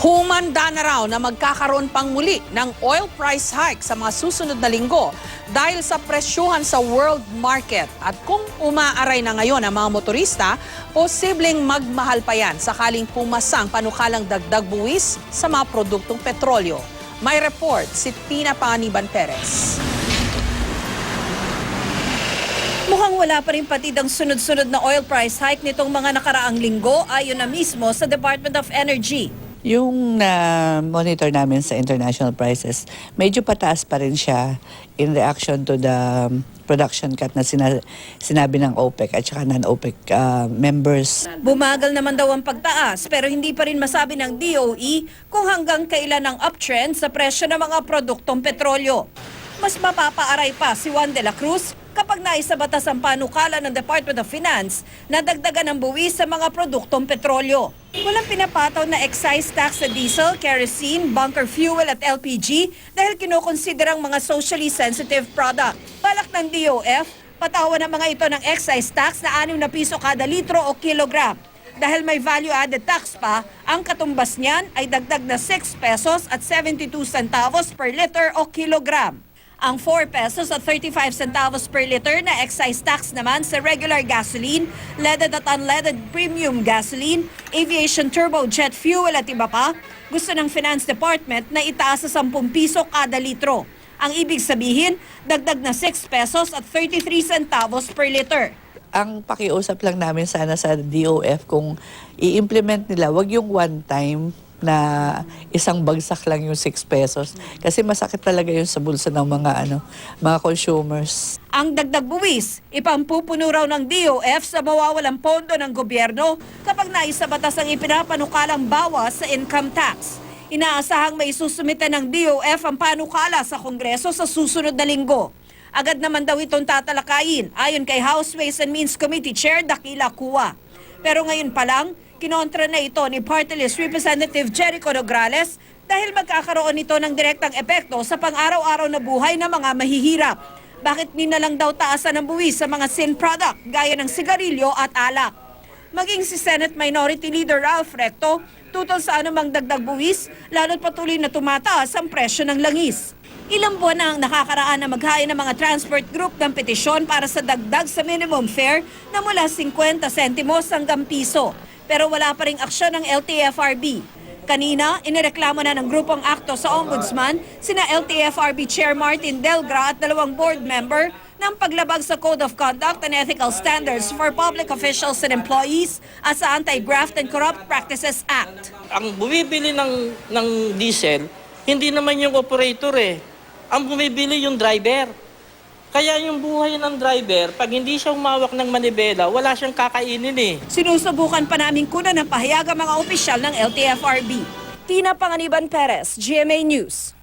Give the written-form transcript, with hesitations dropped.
Humanda na raw na magkakaroon pang muli ng oil price hike sa mga susunod na linggo dahil sa presyuhan sa world market. At kung umaaray na ngayon ang mga motorista, posibleng magmahal pa yan sakaling pumasang panukalang dagdag buwis sa mga produktong petrolyo. May report si Tina Panganiban Perez. Mukhang wala pa rin patid ang sunod-sunod na oil price hike nitong mga nakaraang linggo ayon na mismo sa Department of Energy. Yung monitor namin sa international prices, medyo pataas pa rin siya in reaction to the production cut na sinabi ng OPEC at saka non-OPEC members. Bumagal naman daw ang pagtaas pero hindi pa rin masabi ng DOE kung hanggang kailan ang uptrend sa presyo ng mga produktong petrolyo. Mas mapapaaray pa si Juan de la Cruz kapag naisabatas ang panukala ng Department of Finance na dagdagan ng buwis sa mga produktong petrolyo. Walang pinapataw na excise tax sa diesel, kerosene, bunker fuel at LPG dahil kinukonsiderang mga socially sensitive product. Balak ng DOF, patawan ng mga ito ng excise tax na 6 na piso kada litro o kilogram. Dahil may value-added tax pa, ang katumbas niyan ay dagdag na 6 pesos at 72 centavos per liter o kilogram. Ang 4 pesos at 35 centavos per liter na excise tax naman sa regular gasoline, leaded at unleaded premium gasoline, aviation turbojet fuel at iba pa, gusto ng Finance Department na itaas sa 10 piso kada litro. Ang ibig sabihin, dagdag na 6 pesos at 33 centavos per liter. Ang pakiusap lang namin sana sa DOF kung i-implement nila, wag yung one time na isang bagsak lang yung 6 pesos. Kasi masakit talaga yun sa bulsa ng mga consumers. Ang dagdag buwis, ipampupuno raw ng DOF sa mawawalang pondo ng gobyerno kapag naisabatas ang ipinapanukalang bawas sa income tax. Inaasahang may susumite ng DOF ang panukala sa Kongreso sa susunod na linggo. Agad naman daw itong tatalakayin ayon kay House Ways and Means Committee Chair Dakila Cua. Pero ngayon pa lang, kinontra na ito ni Party List Representative Jericho Nograles dahil magkakaroon nito ng direktang epekto sa pang-araw-araw na buhay ng mga mahihirap. Bakit ninalang daw taasan ng buwis sa mga sin product gaya ng sigarilyo at alak? Maging si Senate Minority Leader Ralph Recto, tutol sa anumang dagdag buwis, lalo't patuloy na tumataas ang presyo ng langis. Ilang buwan na ang nakakaraan na maghain ng mga transport group ng petisyon para sa dagdag sa minimum fare na mula 50 sentimos hanggang piso. Pero wala pa ring aksyon ng LTFRB. Kanina, inireklamo na ng grupong akto sa Ombudsman sina LTFRB Chair Martin Delgra at 2 board member ng paglabag sa Code of Conduct and Ethical Standards for Public Officials and Employees at sa Anti-Graft and Corrupt Practices Act. Ang bumibili ng diesel, hindi naman yung operator Ang bumibili yung driver. Kaya yung buhay ng driver, pag hindi siya umawak ng manibela, wala siyang kakainin Sinusubukan pa namin kunan ng pahayag ang mga opisyal ng LTFRB. Tina Panganiban Perez, GMA News.